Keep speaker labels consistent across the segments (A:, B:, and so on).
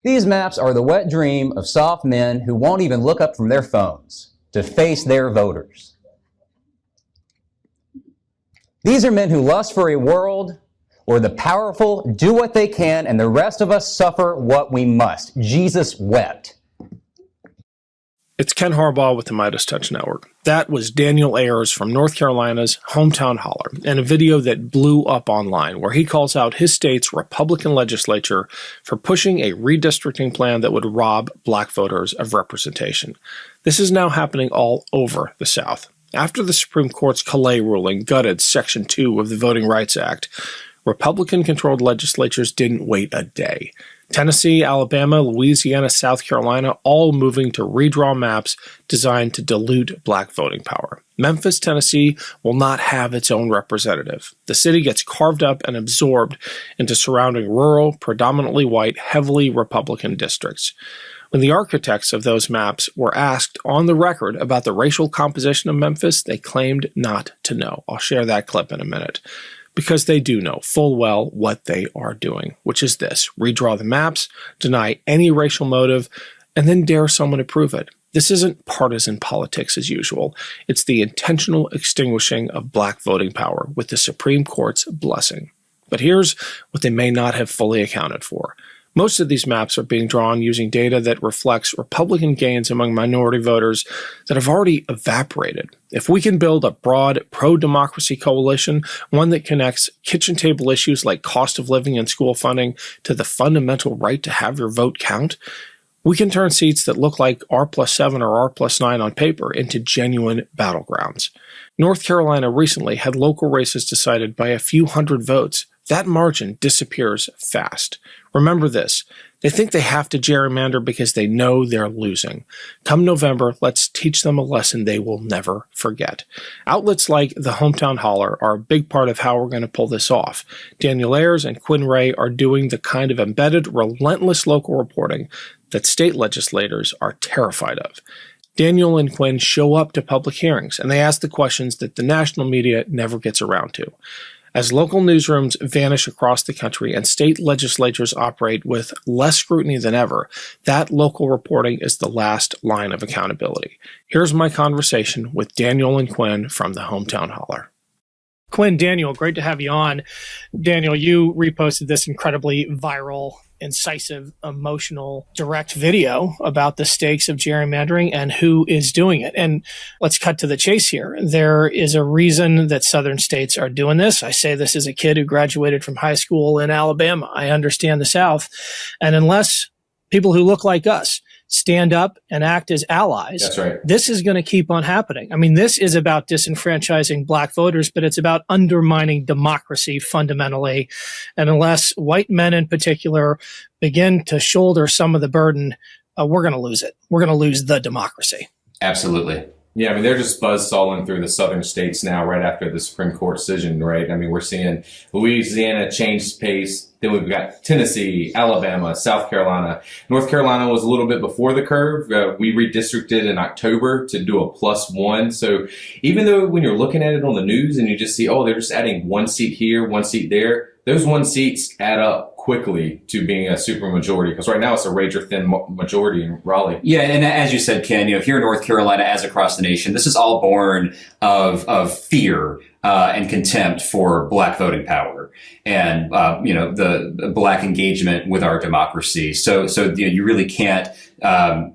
A: These maps are the wet dream of soft men who won't even look up from their phones to face their voters. These are men who lust for a world where the powerful do what they can and the rest of us suffer what we must. Jesus wept.
B: It's Ken Harbaugh with the MeidasTouch Network. That was Daniel Ayers from North Carolina's Hometown Holler, and a video that blew up online where he calls out his state's Republican legislature for pushing a redistricting plan that would rob black voters of representation. This is now happening all over the South. After the Supreme Court's Callais ruling gutted Section 2 of the Voting Rights Act, Republican-controlled legislatures didn't wait a day. Tennessee, Alabama, Louisiana, South Carolina, all moving to redraw maps designed to dilute black voting power. Memphis, Tennessee will not have its own representative. The city gets carved up and absorbed into surrounding rural, predominantly white, heavily Republican districts. When the architects of those maps were asked on the record about the racial composition of Memphis, they claimed not to know. I'll share that clip in a minute. Because they do know full well what they are doing, which is this: redraw the maps, deny any racial motive, and then dare someone to prove it. This isn't partisan politics as usual. It's the intentional extinguishing of black voting power with the Supreme Court's blessing. But here's what they may not have fully accounted for. Most of these maps are being drawn using data that reflects Republican gains among minority voters that have already evaporated. If we can build a broad pro-democracy coalition, one that connects kitchen table issues like cost of living and school funding to the fundamental right to have your vote count, we can turn seats that look like R+7 or R+9 on paper into genuine battlegrounds. North Carolina recently had local races decided by a few hundred votes. That margin disappears fast. Remember this: they think they have to gerrymander because they know they're losing. Come November, let's teach them a lesson they will never forget. Outlets like the Hometown Holler are a big part of how we're going to pull this off. Daniel Ayers and Quinn are doing the kind of embedded, relentless local reporting that state legislators are terrified of. Daniel and Quinn show up to public hearings, and they ask the questions that the national media never gets around to. As local newsrooms vanish across the country and state legislatures operate with less scrutiny than ever, that local reporting is the last line of accountability. Here's my conversation with Daniel and Quinn from the Hometown Holler. Quinn, Daniel, great to have you on. Daniel, you reposted this incredibly viral, incisive, emotional, direct video about the stakes of gerrymandering and who is doing it. And let's cut to the chase here. There is a reason that southern states are doing this. I say this as a kid who graduated from high school in Alabama. I understand the South. And unless people who look like us stand up and act as allies,
C: that's right,
B: this is going to keep on happening. I mean, this is about disenfranchising black voters, but it's about undermining democracy fundamentally. And unless white men in particular begin to shoulder some of the burden, we're going to lose it. We're going to lose the democracy.
C: Absolutely. Yeah, I mean, they're just buzzsawing through the southern states now right after the Supreme Court decision, right? I mean, we're seeing Louisiana change pace. Then we've got Tennessee, Alabama, South Carolina. North Carolina was a little bit before the curve. We redistricted in October to do a +1. So even though when you're looking at it on the news and you just see, oh, they're just adding one seat here, one seat there, those one seats add up quickly to being a supermajority, because right now it's a razor-thin majority in Raleigh.
D: Yeah, and as you said, Ken, here in North Carolina, as across the nation, this is all born of fear and contempt for black voting power and the black engagement with our democracy. So you really can't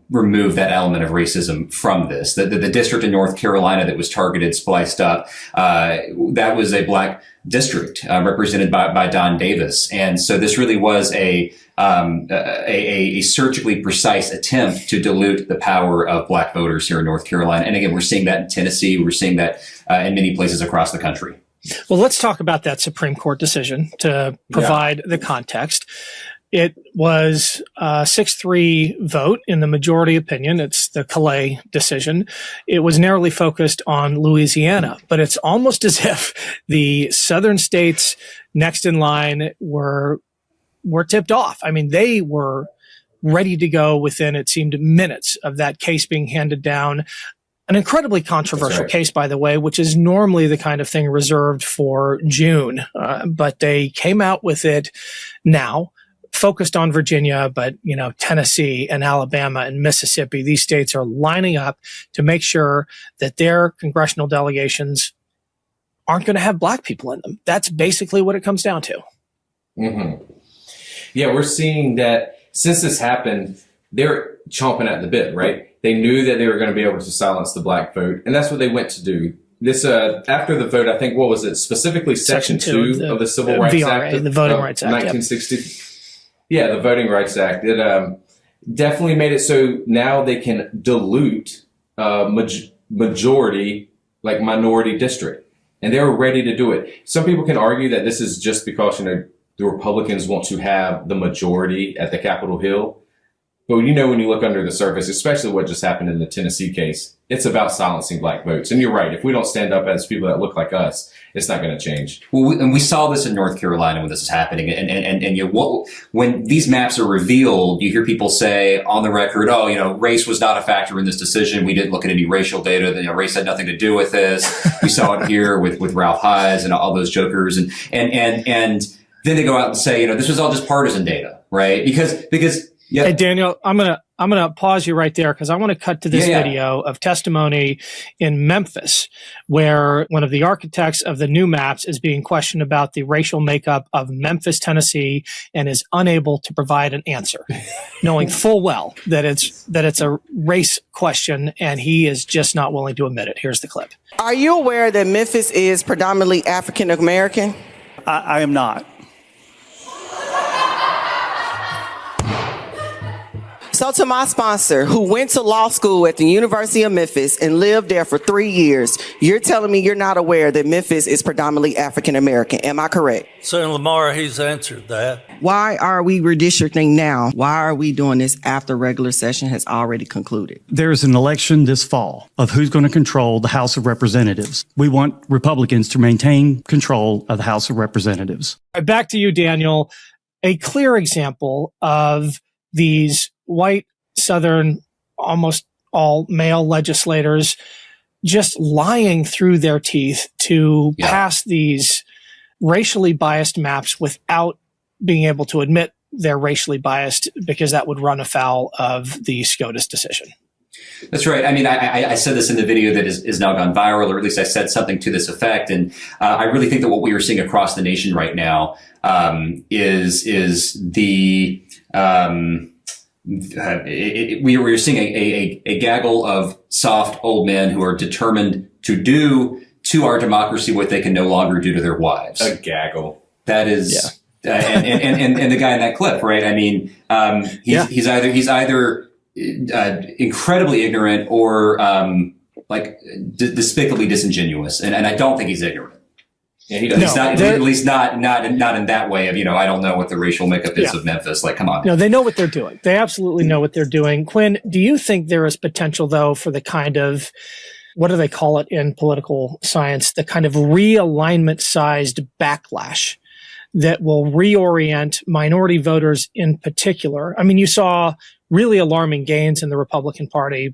D: remove that element of racism from this. The district in North Carolina that was targeted, spliced up, that was a black district represented by Don Davis, and so this really was a surgically precise attempt to dilute the power of black voters here in North Carolina. And again, we're seeing that in Tennessee. We're seeing that in many places across the country.
B: Well, let's talk about that Supreme Court decision to provide the context. It was a 6-3 vote in the majority opinion. It's the Callais decision. It was narrowly focused on Louisiana, but it's almost as if the southern states next in line were tipped off. I mean, they were ready to go within, it seemed, minutes of that case being handed down. An incredibly controversial case, by the way, which is normally the kind of thing reserved for June. But they came out with it now. focused on Virginia, but, Tennessee and Alabama and Mississippi, these states are lining up to make sure that their congressional delegations aren't going to have black people in them. That's basically what it comes down to.
C: Mm-hmm. Yeah, we're seeing that since this happened, they're chomping at the bit, right? They knew that they were going to be able to silence the black vote, and that's what they went to do. This after the vote, I think, what was it? Specifically, Section 2 of the Civil Rights
B: VRA,
C: Act,
B: the Voting Rights Act,
C: 1960. Yep. Yeah, the Voting Rights Act. It definitely made it so now they can dilute majority, like minority district, and they were ready to do it. Some people can argue that this is just because the Republicans want to have the majority at the Capitol Hill. But when you look under the surface, especially what just happened in the Tennessee case, it's about silencing black votes. And you're right. If we don't stand up as people that look like us, it's not going to change.
D: Well, and we saw this in North Carolina when this is happening. And when these maps are revealed, you hear people say on the record, race was not a factor in this decision. We didn't look at any racial data. Race had nothing to do with this. We saw it here with Ralph Hayes and all those jokers. And then they go out and say, this was all just partisan data, right? Because yeah.
B: Hey, Daniel, I'm gonna pause you right there because I want to cut to this video of testimony in Memphis where one of the architects of the new maps is being questioned about the racial makeup of Memphis, Tennessee, and is unable to provide an answer, knowing full well that it's a race question, and he is just not willing to admit it. Here's the clip.
E: Are you aware that Memphis is predominantly African American?
F: I am not.
E: So to my sponsor, who went to law school at the University of Memphis and lived there for 3 years, you're telling me you're not aware that Memphis is predominantly African American. Am I correct?
F: Senator Lamar, he's answered that.
E: Why are we redistricting now? Why are we doing this after regular session has already concluded?
G: There's an election this fall of who's going to control the House of Representatives. We want Republicans to maintain control of the House of Representatives.
B: Back to you, Daniel. A clear example of these white, Southern, almost all male legislators just lying through their teeth to pass these racially biased maps without being able to admit they're racially biased, because that would run afoul of the SCOTUS decision.
D: That's right. I mean, I said this in the video that is now gone viral, or at least I said something to this effect. And I really think that what we are seeing across the nation right now is the we are seeing a gaggle of soft old men who are determined to do to our democracy what they can no longer do to their wives.
C: A gaggle.
D: That is, and the guy in that clip, right? I mean, he's either incredibly ignorant or despicably disingenuous, and I don't think he's ignorant. Yeah, he does. No, at least not in that way of, I don't know what the racial makeup is of Memphis. Like, come on.
B: No, they know what they're doing. They absolutely know what they're doing. Quinn, do you think there is potential, though, for the kind of, what do they call it in political science, the kind of realignment-sized backlash that will reorient minority voters in particular? I mean, you saw really alarming gains in the Republican Party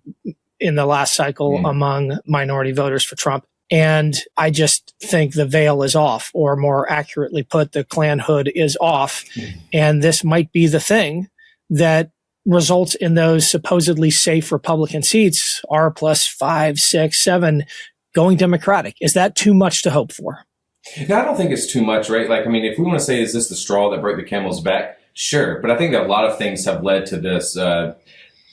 B: in the last cycle among minority voters for Trump. And I just think the veil is off, or more accurately put, the Klan hood is off. And this might be the thing that results in those supposedly safe Republican seats, R plus 5, 6, 7, going Democratic. Is that too much to hope for?
C: No, I don't think it's too much, right? Like, I mean, if we want to say, is this the straw that broke the camel's back? Sure. But I think that a lot of things have led to this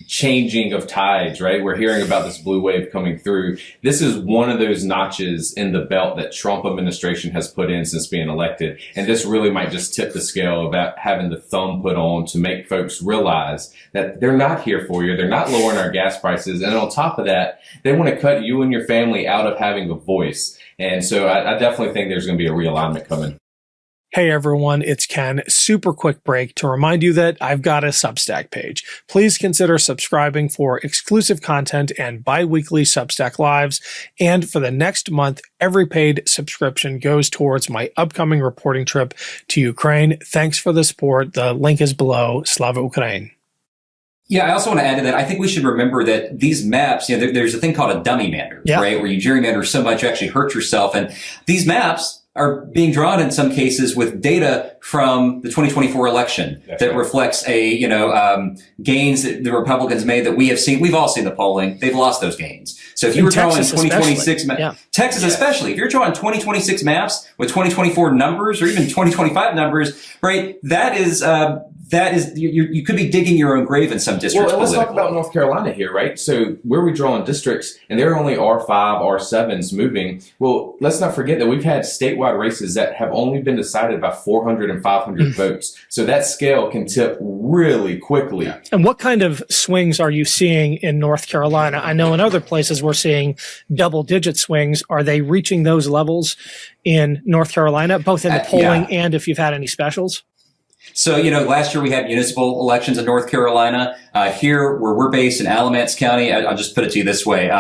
C: changing of tides, right? We're hearing about this blue wave coming through. This is one of those notches in the belt that Trump administration has put in since being elected. And this really might just tip the scale of having the thumb put on to make folks realize that they're not here for you. They're not lowering our gas prices. And on top of that, they want to cut you and your family out of having a voice. And so I definitely think there's going to be a realignment coming.
B: Hey everyone, it's Ken. Super quick break to remind you that I've got a Substack page. Please consider subscribing for exclusive content and bi-weekly Substack lives. And for the next month, every paid subscription goes towards my upcoming reporting trip to Ukraine. Thanks for the support. The link is below. Slava Ukraine.
D: Yeah, I also want to add to that, I think we should remember that these maps, there's a thing called a dummy mander, right? Where you gerrymander so much you actually hurt yourself. And these maps, are being drawn in some cases with data from the 2024 election that reflects gains that the Republicans made that we have seen. We've all seen the polling. They've lost those gains. So if you were drawing 2026, Texas especially, if you're drawing 2026 maps with 2024 numbers or even 2025 numbers, right? That is you could be digging your own grave in some districts.
C: Well, let's talk about North Carolina here, right? So where we draw in districts, and there are only R5, R7s moving. Well, let's not forget that we've had statewide races that have only been decided by 400 and 500 votes. So that scale can tip really quickly.
B: And what kind of swings are you seeing in North Carolina? I know in other places we're seeing double-digit swings. Are they reaching those levels in North Carolina, both in the polling and if you've had any specials?
D: So, last year we had municipal elections in North Carolina. Here, where we're based in Alamance County, I'll just put it to you this way.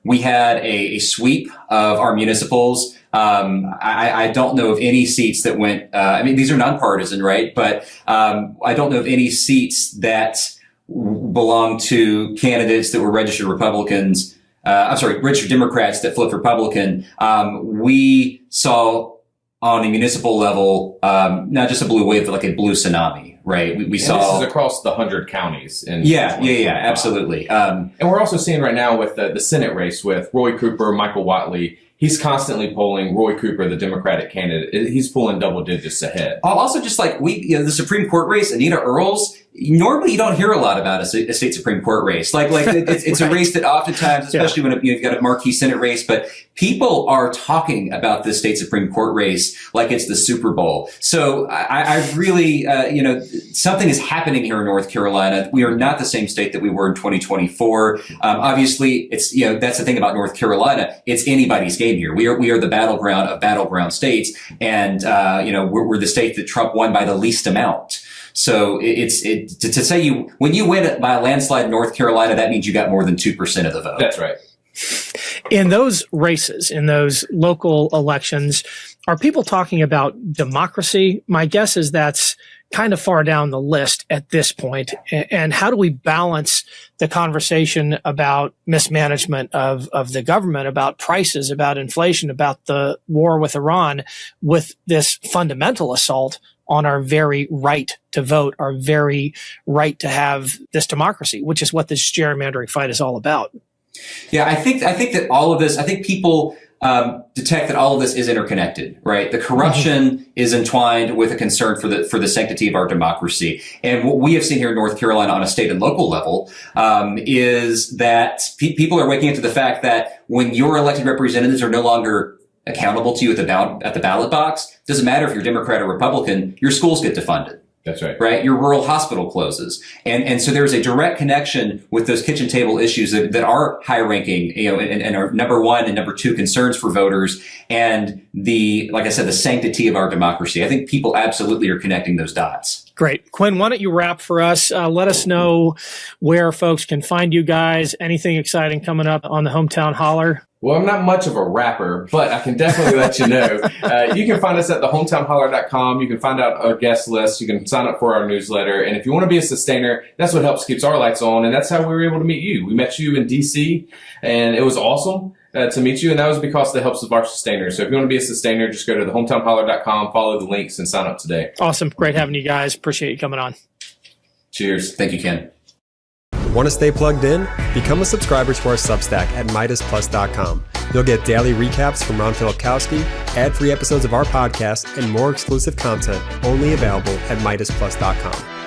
D: We had a sweep of our municipals. I don't know of any seats that went, these are nonpartisan, right? But I don't know of any seats that belong to candidates that were registered Republicans. Registered Democrats that flipped Republican. We saw on a municipal level, not just a blue wave, but like a blue tsunami, right? We saw
C: this is across the 100 counties.
D: Absolutely.
C: And we're also seeing right now with the Senate race with Roy Cooper, Michael Whatley. He's constantly polling Roy Cooper, the Democratic candidate. He's pulling double digits ahead.
D: Also, just like the Supreme Court race, Anita Earls. Normally, you don't hear a lot about a state Supreme Court race. It's right. A race that oftentimes, especially when you've got a marquee Senate race, but people are talking about this state Supreme Court race like it's the Super Bowl. So I really, something is happening here in North Carolina. We are not the same state that we were in 2024. Obviously, it's that's the thing about North Carolina. It's anybody's game here. We are the battleground of battleground states, and we're the state that Trump won by the least amount. So to say when you win by a landslide in North Carolina, that means you got more than 2% of the vote.
C: That's right.
B: In those races, in those local elections, are people talking about democracy? My guess is that's kind of far down the list at this point. And how do we balance the conversation about mismanagement of the government, about prices, about inflation, about the war with Iran, with this fundamental assault on our very right to vote, our very right to have this democracy, which is what this gerrymandering fight is all about?
D: Yeah, I think that all of this, I think people detect that all of this is interconnected, right? The corruption is entwined with a concern for the sanctity of our democracy. And what we have seen here in North Carolina on a state and local level is that people are waking up to the fact that when your elected representatives are no longer accountable to you at the ballot box, doesn't matter if you're Democrat or Republican, your schools get defunded.
C: That's right.
D: Right? Your rural hospital closes. And so there's a direct connection with those kitchen table issues that are high ranking, and are number one and number two concerns for voters. And like I said, the sanctity of our democracy. I think people absolutely are connecting those dots.
B: Great. Quinn, why don't you wrap for us? Let us know where folks can find you guys. Anything exciting coming up on the Hometown Holler?
C: Well, I'm not much of a rapper, but I can definitely let you know. You can find us at thehometownholler.com. You can find out our guest list. You can sign up for our newsletter. And if you want to be a sustainer, that's what helps keeps our lights on. And that's how we were able to meet you. We met you in D.C., and it was awesome to meet you. And that was because of the helps of our sustainers. So if you want to be a sustainer, just go to thehometownholler.com, follow the links, and sign up today.
B: Awesome. Great having you guys. Appreciate you coming on.
C: Cheers.
D: Thank you, Ken.
H: Want to stay plugged in? Become a subscriber to our Substack at MeidasPlus.com. You'll get daily recaps from Ron Filipkowski, ad-free episodes of our podcast, and more exclusive content only available at MeidasPlus.com.